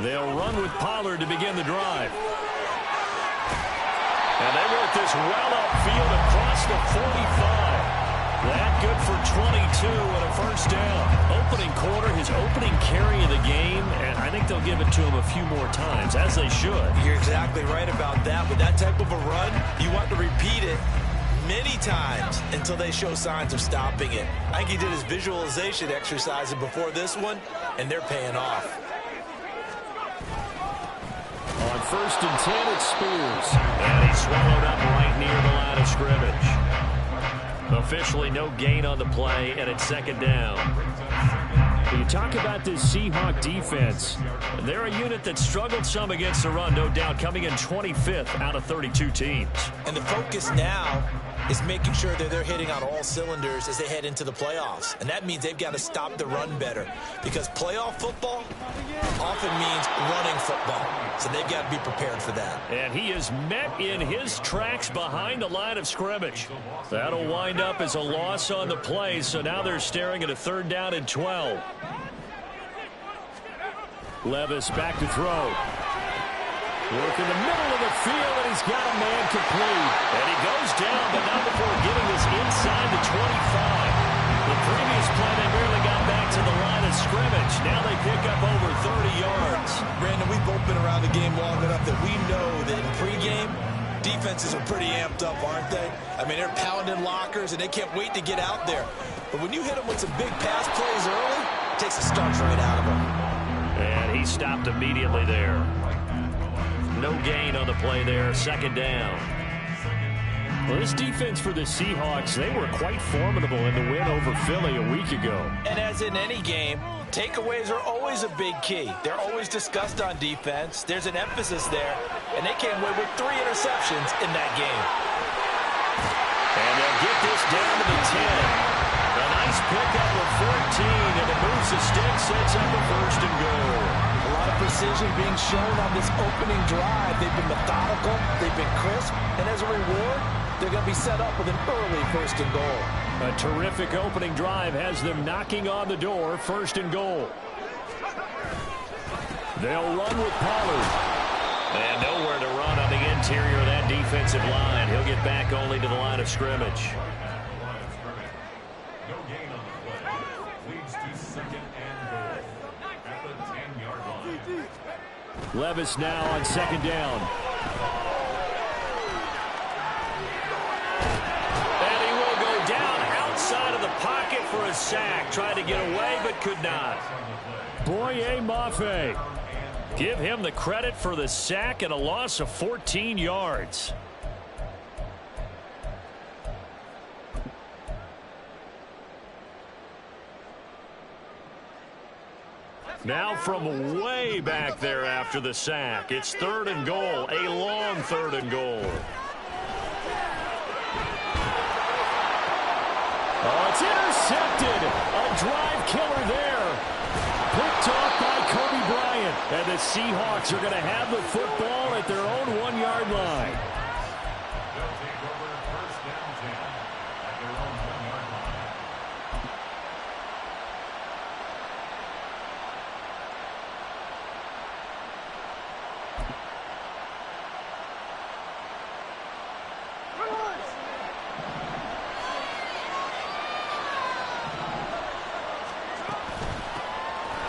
They'll run with Pollard to begin the drive. And they work this well upfield across the 45. That good for 22 and a first down. Opening quarter, his opening carry of the game, and I think they'll give it to him a few more times, as they should. You're exactly right about that. With that type of a run, you want to repeat it many times until they show signs of stopping it. I think he did his visualization exercises before this one, and they're paying off. On 1st and 10, it's Spears. And he's swallowed up right near the line of scrimmage. Officially no gain on the play, and it's 2nd down. You talk about this Seahawk defense. They're a unit that struggled some against the run, no doubt, coming in 25th out of 32 teams. And the focus now is making sure that they're hitting on all cylinders as they head into the playoffs. And that means they've got to stop the run better, because playoff football often means running football. So they've got to be prepared for that. And he is met in his tracks behind the line of scrimmage. That'll wind up as a loss on the play, so now they're staring at a 3rd down and 12. Levis back to throw. Work in the middle of the field, and he's got a man complete. And he goes down, but not before getting this inside the 25. The previous play, they merely got back to the line of scrimmage. Now they pick up over 30 yards. Brandon, we've both been around the game long enough that we know that in pregame, defenses are pretty amped up, aren't they? I mean, they're pounding lockers, and they can't wait to get out there. But when you hit them with some big pass plays early, it takes the starch right out of them. And he stopped immediately there. No gain on the play there, 2nd down. Well, this defense for the Seahawks, they were quite formidable in the win over Philly a week ago. And as in any game, takeaways are always a big key. They're always discussed on defense. There's an emphasis there, and they came away with 3 interceptions in that game. And they'll get this down to the 10. A nice pickup of 14, and it moves the stick, sets up a 1st and goal. A lot of precision being shown on this opening drive. They've been methodical, they've been crisp, and as a reward, they're going to be set up with an early 1st and goal. A terrific opening drive has them knocking on the door, 1st and goal. They'll run with Pollard. And nowhere to run on the interior of that defensive line. He'll get back only to the line of scrimmage. No gain on the play. Leads to 2nd and goal at the 10-yard line. Levis now on 2nd down. And he will go down outside of the pocket for a sack. Tried to get away, but could not. Boye Mafe. Give him the credit for the sack and a loss of 14 yards. Now from way back there after the sack, it's 3rd and goal, a long 3rd and goal. Oh, it's intercepted. A drive killer there. Picked off by Kobe Bryant. And the Seahawks are going to have the football at their own 1-yard line. They'll take over 1st down 10 at their own 1-yard line.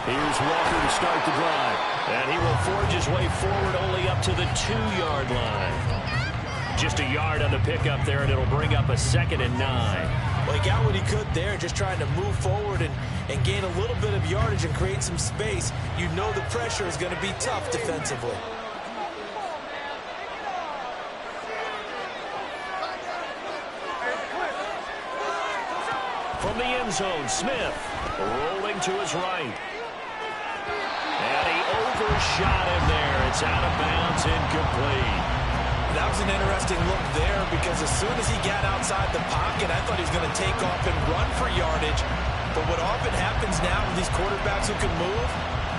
Here's Walker to start the drive. And he will forge his way forward only up to the 2-yard line. Just a yard on the pickup there, and it'll bring up a 2nd and 9. Well, he got what he could there, just trying to move forward and gain a little bit of yardage and create some space. You know the pressure is going to be tough defensively. From the end zone, Smith rolling to his right. And he overshot him there. It's out of bounds, incomplete. That was an interesting look there, because as soon as he got outside the pocket, I thought he was going to take off and run for yardage. But what often happens now with these quarterbacks who can move,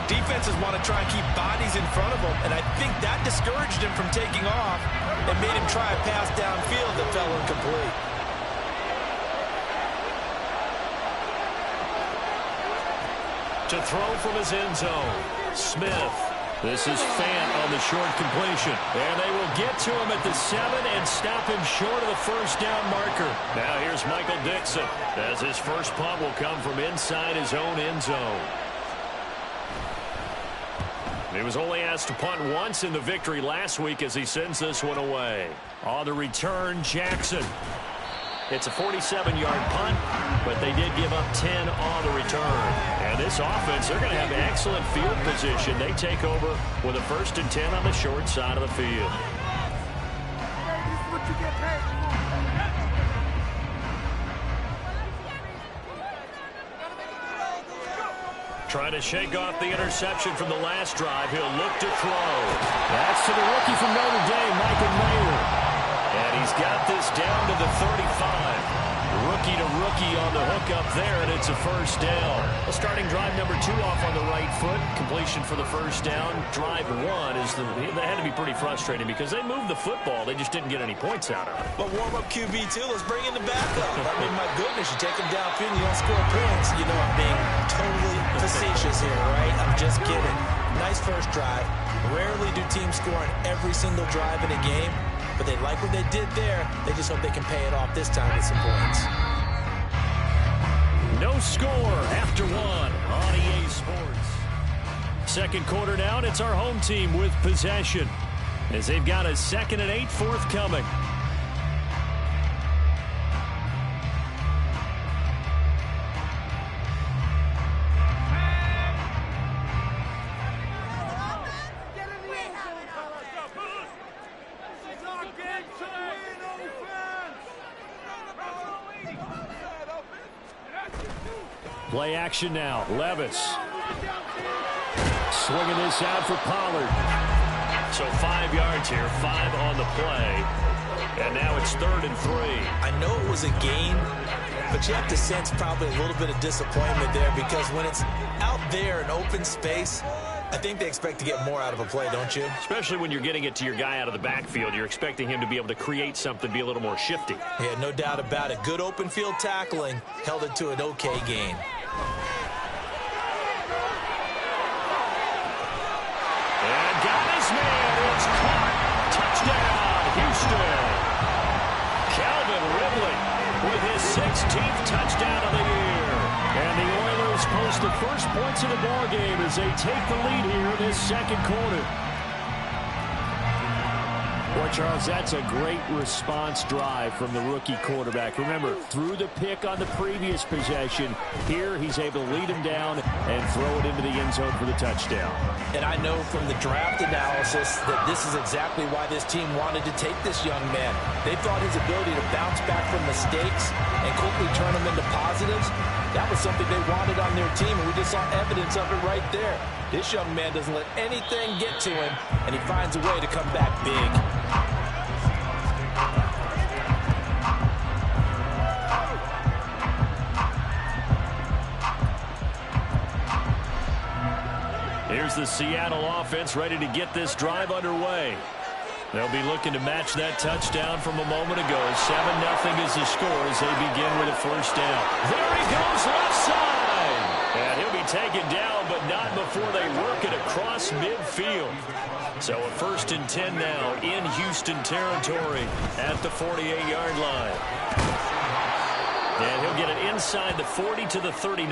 defenses want to try and keep bodies in front of them, and I think that discouraged him from taking off and made him try a pass downfield that fell incomplete. To throw from his end zone, Smith This is Fant on the short completion. And they will get to him at the 7 and stop him short of the first down marker. Now here's Michael Dixon as his first punt will come from inside his own end zone. He was only asked to punt once in the victory last week as he sends this one away. On the return, Jackson. It's a 47-yard punt, but they did give up 10 on the return. And this offense, they're going to have excellent field position. They take over with a 1st and 10 on the short side of the field. Trying to shake off the interception from the last drive. He'll look to throw. That's to the rookie from Notre Dame, Michael Mayer. And he's got this down to the 35. Rookie to rookie on the hook up there, and it's a first down. A starting drive number 2 off on the right foot. Completion for the first down. Drive 1 is that had to be pretty frustrating because they moved the football. They just didn't get any points out of it. But warm-up QB2, let's bring in the backup. I mean, my goodness, you take him downfield and you don't score points. You know I'm being totally facetious here, right? I'm just kidding. Nice first drive. Rarely do teams score on every single drive in a game. But they like what they did there. They just hope they can pay it off this time with some points. No score after 1 on EA Sports. Second quarter now, and it's our home team with possession as they've got a 2nd and 8 forthcoming. Play action now. Levis. Swinging this out for Pollard. So 5 yards here, 5 on the play. And now it's 3rd and 3. I know it was a gain, but you have to sense probably a little bit of disappointment there because when it's out there in open space, I think they expect to get more out of a play, don't you? Especially when you're getting it to your guy out of the backfield. You're expecting him to be able to create something, be a little more shifty. Yeah, no doubt about it. Good open field tackling held it to an okay gain. And got his man. It's caught. Touchdown, Houston. Calvin Ridley with his 16th touchdown of the year. And the Oilers post the first points of the ball game as they take the lead here in this second quarter. Well, Charles, that's a great response drive from the rookie quarterback. Remember, threw the pick on the previous possession. Here, he's able to lead him down and throw it into the end zone for the touchdown. And I know from the draft analysis that this is exactly why this team wanted to take this young man. They thought his ability to bounce back from mistakes and quickly turn them into positives, that was something they wanted on their team, and we just saw evidence of it right there. This young man doesn't let anything get to him, and he finds a way to come back big. Here's the Seattle offense ready to get this drive underway. They'll be looking to match that touchdown from a moment ago. 7-0 is the score as they begin with a first down. There he goes, left side. And he'll be taken down, but not before they work it across midfield. So a 1st and 10 now in Houston territory at the 48-yard line. And he'll get it inside the 40 to the 39.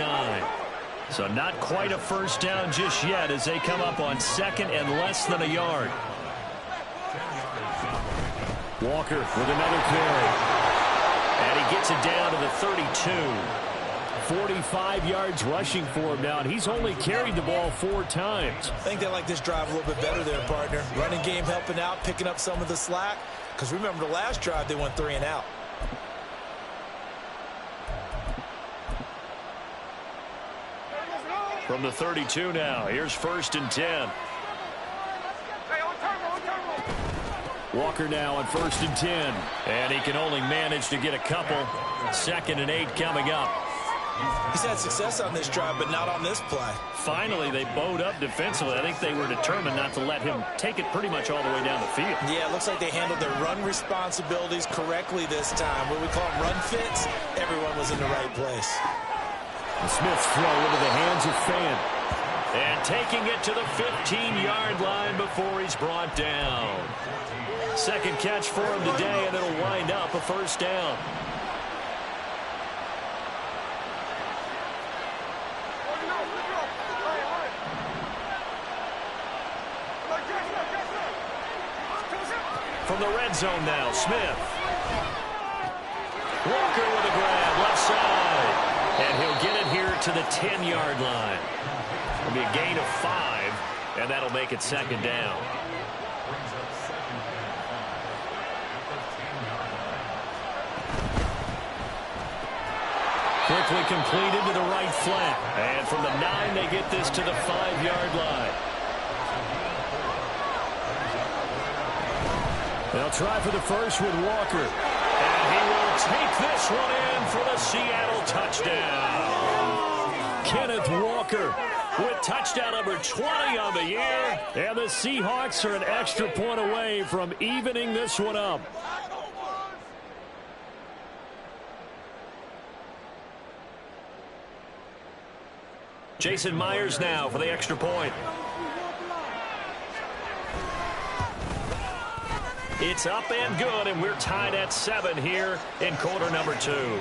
So not quite a first down just yet as they come up on 2nd and less than a yard. Walker with another carry. And he gets it down to the 32. 45 yards rushing for him now, and he's only carried the ball 4 times. I think they like this drive a little bit better there, partner. Running game helping out, picking up some of the slack. Because remember the last drive, they went 3 and out. From the 32 now, here's 1st and 10. Walker now on 1st and 10. And he can only manage to get a couple. 2nd and 8 coming up. He's had success on this drive, but not on this play. Finally, they bowed up defensively. I think they were determined not to let him take it pretty much all the way down the field. Yeah, it looks like they handled their run responsibilities correctly this time. What we call them run fits, everyone was in the right place. The Smith's throw into the hands of Fant. And taking it to the 15-yard before he's brought down. Second catch for him today, and it'll wind up a first down. From the red zone now, Smith. Walker with a grab, left side. And he'll get it here to the 10-yard line. It'll be a gain of 5, and that'll make it second down. Quickly completed to the right flat. And from the 9, they get this to the 5-yard line. They'll try for the first with Walker. And he will take this one in for the Seattle touchdown. Kenneth Walker with touchdown number 20 on the year. And the Seahawks are an extra point away from evening this one up. Jason Myers now for the extra point. It's up and good, and we're tied at 7 here in quarter number 2.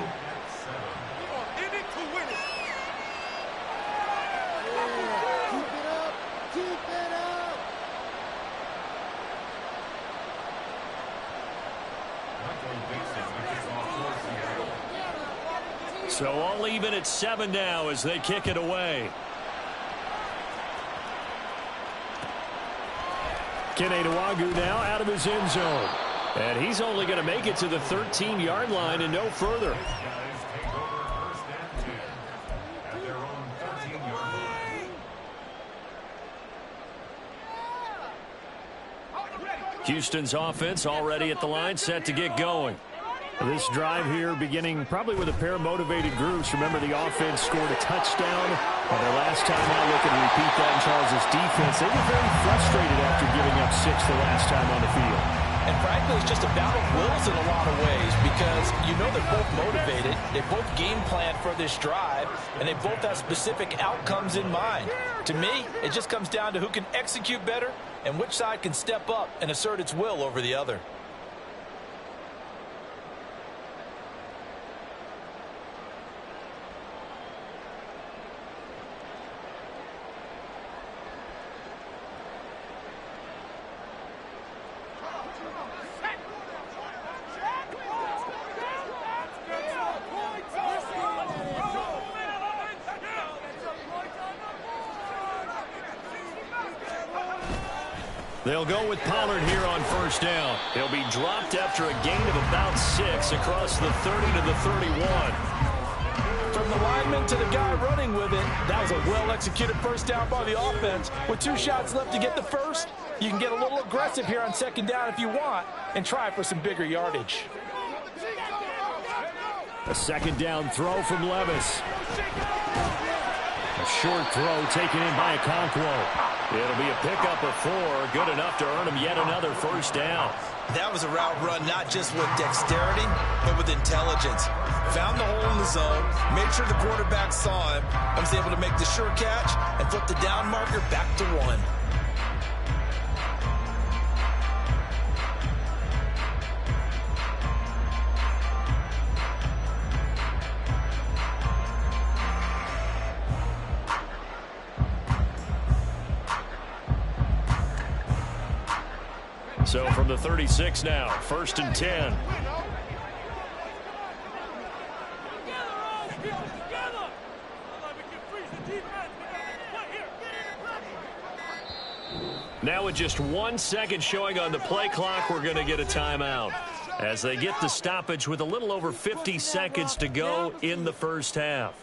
So all even at 7 now as they kick it away. Keneduagu now out of his end zone. And he's only going to make it to the 13-yard line and no further. Houston's offense already at the line, set to get going. This drive here beginning probably with a pair of motivated groups. Remember, the offense scored a touchdown. And their last time out, looking to repeat that in Charles' defense. They were very frustrated after giving up 6 the last time on the field. And frankly, it's just a battle of wills in a lot of ways because you know they're both motivated. They both game plan for this drive, and they both have specific outcomes in mind. To me, it just comes down to who can execute better and which side can step up and assert its will over the other. They'll go with Pollard here on first down. He'll be dropped after a gain of about 6 across the 30 to the 31. From the lineman to the guy running with it, that was a well-executed first down by the offense. With 2 shots left to get the first, you can get a little aggressive here on second down if you want and try for some bigger yardage. A second down throw from Levis. A short throw taken in by Okonkwo. It'll be a pickup of 4, good enough to earn him yet another first down. That was a route run not just with dexterity, but with intelligence. Found the hole in the zone, made sure the quarterback saw him, and was able to make the sure catch and flip the down marker back to 1. So from the 36 now, first and 10. Now with just 1 second showing on the play clock, we're going to get a timeout as they get the stoppage with a little over 50 seconds to go in the first half.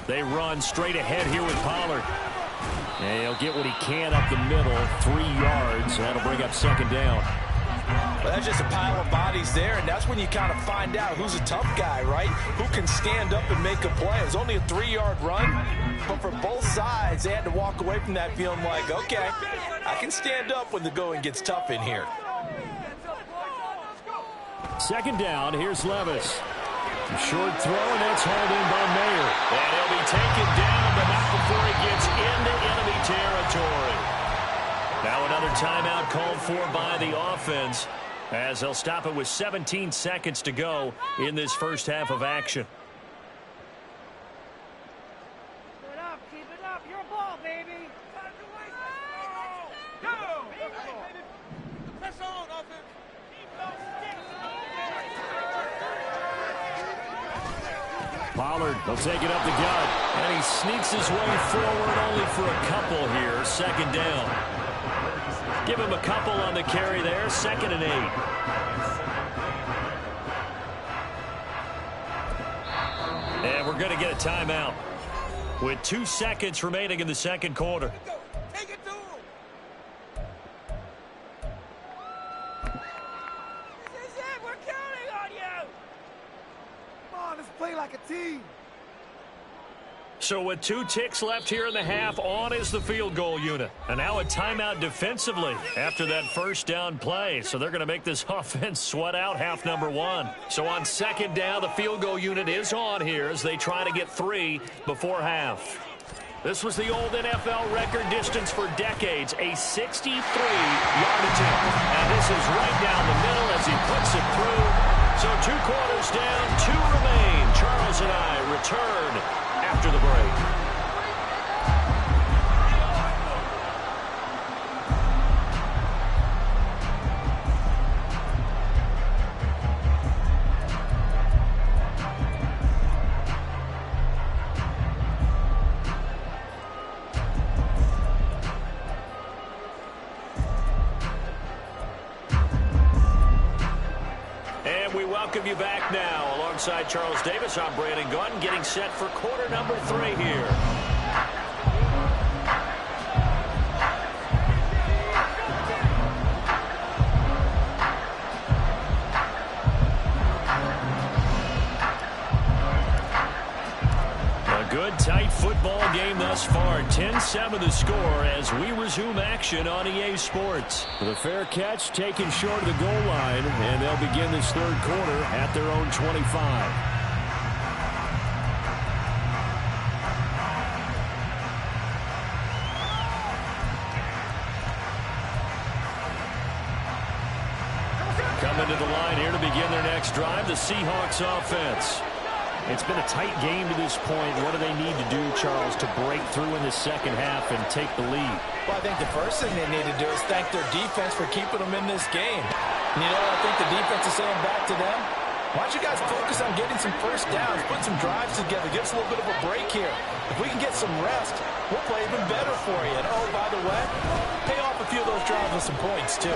They run straight ahead here with Pollard. And he'll get what he can up the middle, 3 yards. That'll bring up second down. Well, that's just a pile of bodies there, and that's when you kind of find out who's a tough guy, right? Who can stand up and make a play. It was only a 3-yard run, but for both sides, they had to walk away from that feeling like, okay, I can stand up when the going gets tough in here. Second down, here's Levis. Short throw, and that's hauled in by Mayer. And he'll be taken down, but not before he gets into enemy territory. Now another timeout called for by the offense, as they'll stop it with 17 seconds to go in this first half of action. Keep it up, your ball, baby. Go! Press on, offense. Keep those sticks. Pollard will take it up the gut, and he sneaks his way forward only for a couple here. Second down. Give him a couple on the carry there. 2nd and 8. And we're going to get a timeout with 2 seconds remaining in the second quarter. Take it to him. This is it. We're counting on you. Come on, let's play like a team. So with 2 ticks left here in the half, on is the field goal unit. And now a timeout defensively after that first down play. So they're going to make this offense sweat out half number 1. So on second down, the field goal unit is on here as they try to get 3 before half. This was the old NFL record distance for decades, a 63-yard attempt. And this is right down the middle as he puts it through. So 2 quarters down, 2 remain. Charles and I return after the break. Welcome you back now. Alongside Charles Davis, I'm Brandon Gunn, getting set for quarter number 3 here. A good, tight football game thus far. 10-7 the score as we resume action on EA Sports. The fair catch taken short of the goal line, and they'll begin this third quarter at their own 25. Coming to the line here to begin their next drive, the Seahawks offense. It's been a tight game to this point. What do they need to do, Charles, to break through in the second half and take the lead? Well, I think the first thing they need to do is thank their defense for keeping them in this game. And, I think the defense is saying back to them, why don't you guys focus on getting some first downs, put some drives together, give us a little bit of a break here. If we can get some rest, we'll play even better for you. And, oh, by the way, pay off a few of those drives with some points, too.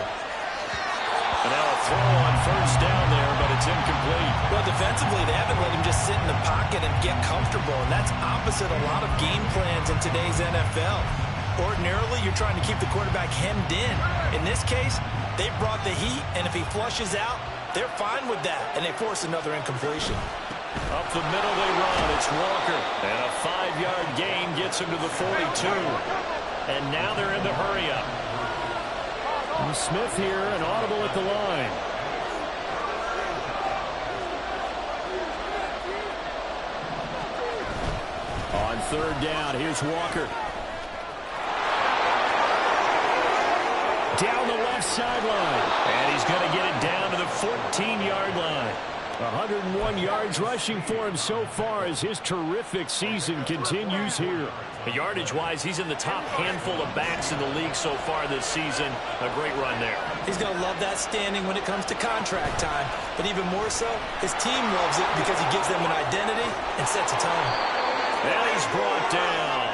And now a throw on first down there, but it's incomplete. Well, defensively, they haven't let him just sit in the pocket and get comfortable, and that's opposite a lot of game plans in today's NFL. Ordinarily, you're trying to keep the quarterback hemmed in. In this case, they brought the heat, and if he flushes out, they're fine with that, and they force another incompletion. Up the middle they run. It's Walker. And a 5-yard gain gets him to the 42. And now they're in the hurry-up. And Smith here, an audible at the line. On third down, here's Walker. Down the left sideline. And he's going to get it down to the 14-yard line. 101 yards rushing for him so far as his terrific season continues here. Yardage-wise, he's in the top handful of backs in the league so far this season. A great run there. He's going to love that standing when it comes to contract time. But even more so, his team loves it because he gives them an identity and sets a tone. And he's brought down.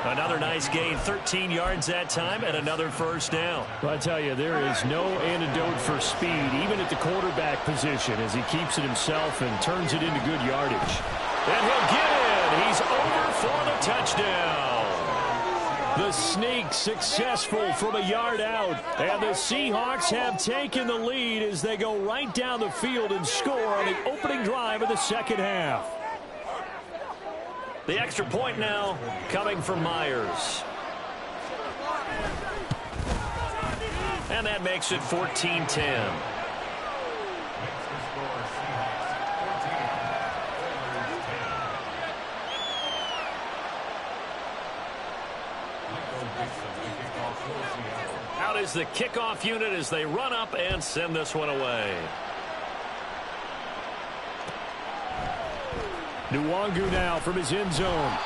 Another nice gain, 13 yards that time, and another first down. Well, I tell you, there is no antidote for speed, even at the quarterback position, as he keeps it himself and turns it into good yardage. And he'll get it. He's over for the touchdown. The sneak successful from a yard out. And the Seahawks have taken the lead as they go right down the field and score on the opening drive of the second half. The extra point now coming from Myers. And that makes it 14-10. Out is the kickoff unit as they run up and send this one away. Nwangu now from his end zone.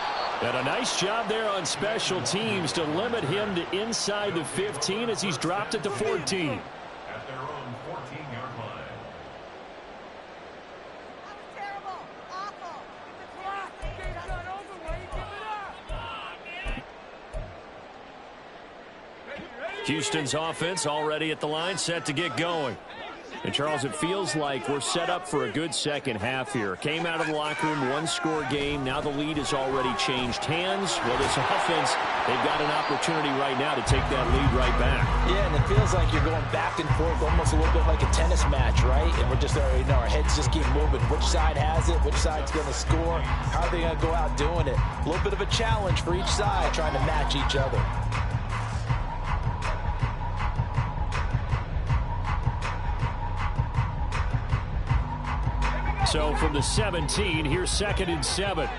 And a nice job there on special teams to limit him to inside the 15 as he's dropped it to 14. At their own 14-yard line. Terrible. Awful. Houston's offense already at the line, set to get going. And, Charles, it feels like we're set up for a good second half here. Came out of the locker room, one-score game. Now the lead has already changed hands. Well, this offense, they've got an opportunity right now to take that lead right back. Yeah, and it feels like you're going back and forth almost a little bit like a tennis match, right? And we're just already know our heads just keep moving. Which side has it? Which side's going to score? How are they going to go out doing it? A little bit of a challenge for each side trying to match each other. So from the 17, here's 2nd and 7.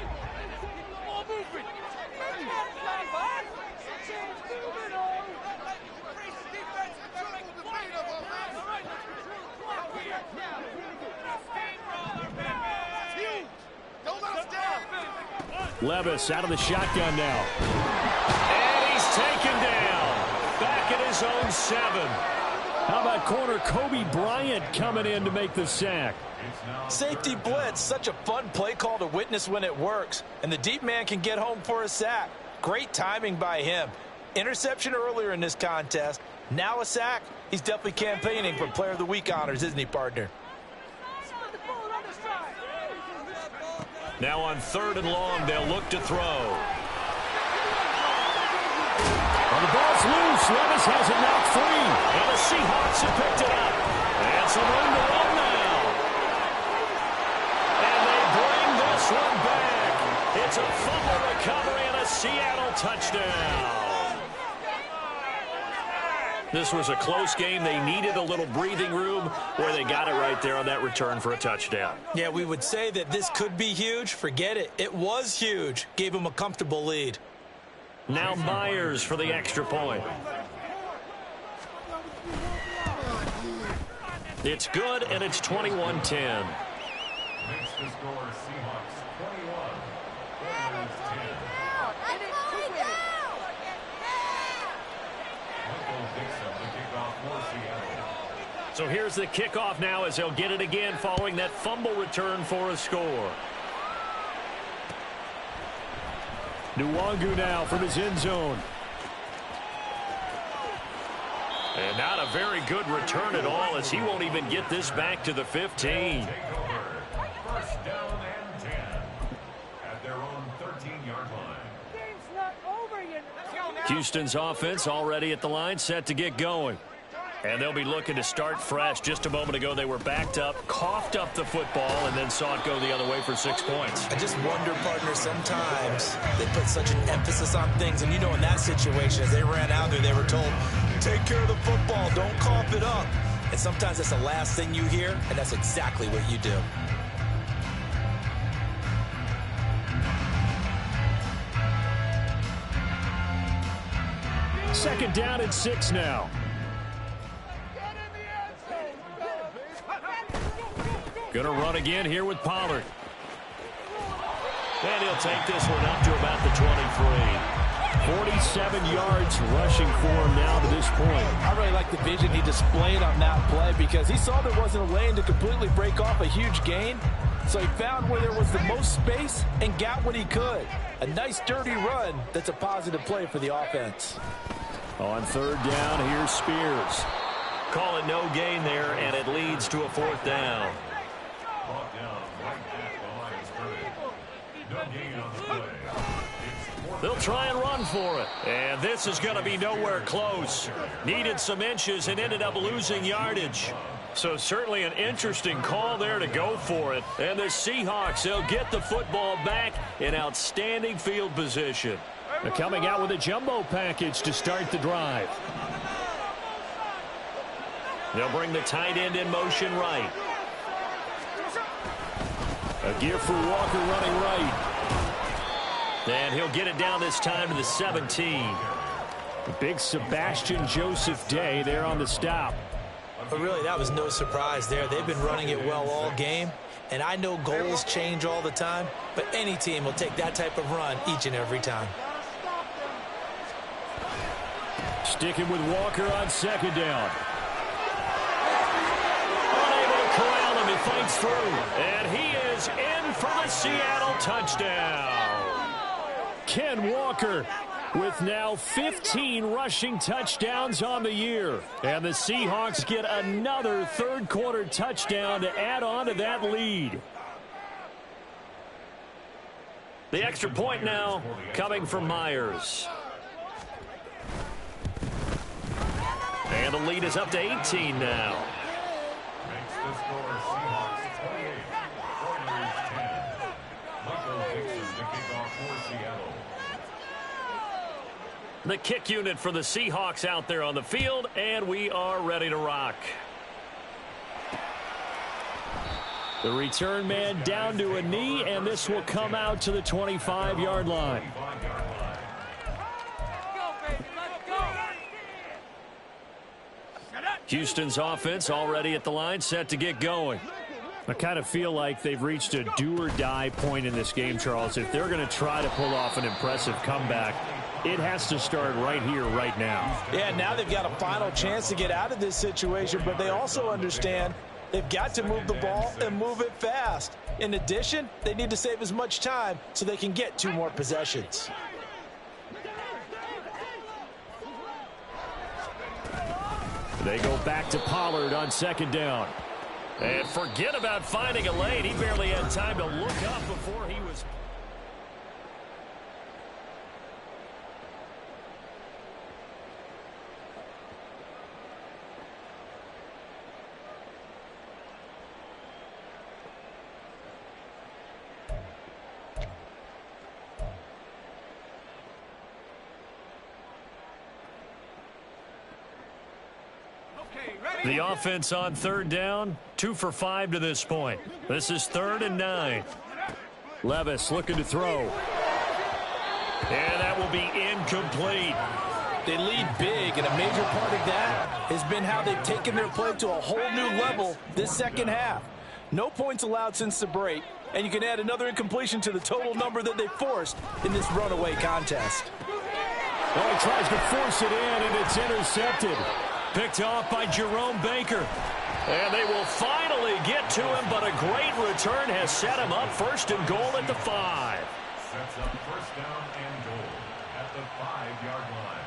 Levis out of the shotgun now. And he's taken down. Back at his own 7. How about corner Kobe Bryant coming in to make the sack? Safety blitz, such a fun play call to witness when it works. And the deep man can get home for a sack. Great timing by him. Interception earlier in this contest. Now a sack. He's definitely campaigning for Player of the Week honors, isn't he, partner? Now on 3rd and long, they'll look to throw. Well, the ball's loose. Levis has it knocked free. And the Seahawks have picked it up. And some room to run now. And they bring this one back. It's a fumble recovery and a Seattle touchdown. This was a close game. They needed a little breathing room where they got it right there on that return for a touchdown. Yeah, we would say that this could be huge. Forget it. It was huge. Gave him a comfortable lead. Now Myers for the extra point. It's good, and it's 21-10. Makes the score Seahawks 21, Oilers 10. Michael Dixon, the kickoff for Seattle. So here's the kickoff now as they'll get it again following that fumble return for a score. Nwangu now from his end zone. And not a very good return at all as he won't even get this back to the 15. Take over. First down and 10 at their own 13-yard line. Game's not over yet. Let's go now. Houston's offense already at the line, set to get going. And they'll be looking to start fresh. Just a moment ago, they were backed up, coughed up the football, and then saw it go the other way for 6 points. I just wonder, partner, sometimes they put such an emphasis on things. And, you know, in that situation, as they ran out there, they were told, take care of the football, don't cough it up. And sometimes that's the last thing you hear, and that's exactly what you do. Second down and 6 now. Gonna run again here with Pollard. And he'll take this one up to about the 23. 47 yards rushing for him now to this point. I really like the vision he displayed on that play because he saw there wasn't a lane to completely break off a huge gain. So he found where there was the most space and got what he could. A nice dirty run that's a positive play for the offense. On 3rd down, here's Spears. Call it no gain there, and it leads to a 4th down. Brought down right at the line of scrimmage. No gain on the play. It's They'll try and run for it. And this is going to be nowhere close. Needed some inches and ended up losing yardage. So certainly an interesting call there to go for it. And the Seahawks, they'll get the football back in outstanding field position. They're coming out with a jumbo package to start the drive. They'll bring the tight end in motion right. A gear for Walker running right. And he'll get it down this time to the 17. The big Sebastian Joseph Day there on the stop. But really, that was no surprise there. They've been running it well all game. And I know goals change all the time, but any team will take that type of run each and every time. Sticking with Walker on second down. Unable to corral him. He fights through. And he is in for the Seattle touchdown. Ken Walker with now 15 rushing touchdowns on the year. And the Seahawks get another third-quarter touchdown to add on to that lead. The extra point now coming from Myers. And the lead is up to 18 now. Makes the score Seahawks 28, Oilers 10. Michael Dixon, the kickoff for Seattle. The kick unit for the Seahawks out there on the field, and we are ready to rock. The return man down to a knee, and this will come out to the 25-yard line. Houston's offense already at the line, set to get going. I kind of feel like they've reached a do-or-die point in this game, Charles. If they're going to try to pull off an impressive comeback, it has to start right here, right now. Yeah, now they've got a final chance to get out of this situation, but they also understand they've got to move the ball and move it fast. In addition, they need to save as much time so they can get 2 more possessions. They go back to Pollard on second down. And forget about finding a lane. He barely had time to look up before he was... The offense on third down, 2 for 5 to this point. This is 3rd and 9. Levis looking to throw. And that will be incomplete. They lead big, and a major part of that has been how they've taken their play to a whole new level this second half. No points allowed since the break, and you can add another incompletion to the total number that they forced in this runaway contest. Oh, he tries to force it in, and it's intercepted. Picked off by Jerome Baker. And they will finally get to him, but a great return has set him up 1st and goal at the 5. Sets up 1st down and goal at the 5-yard line.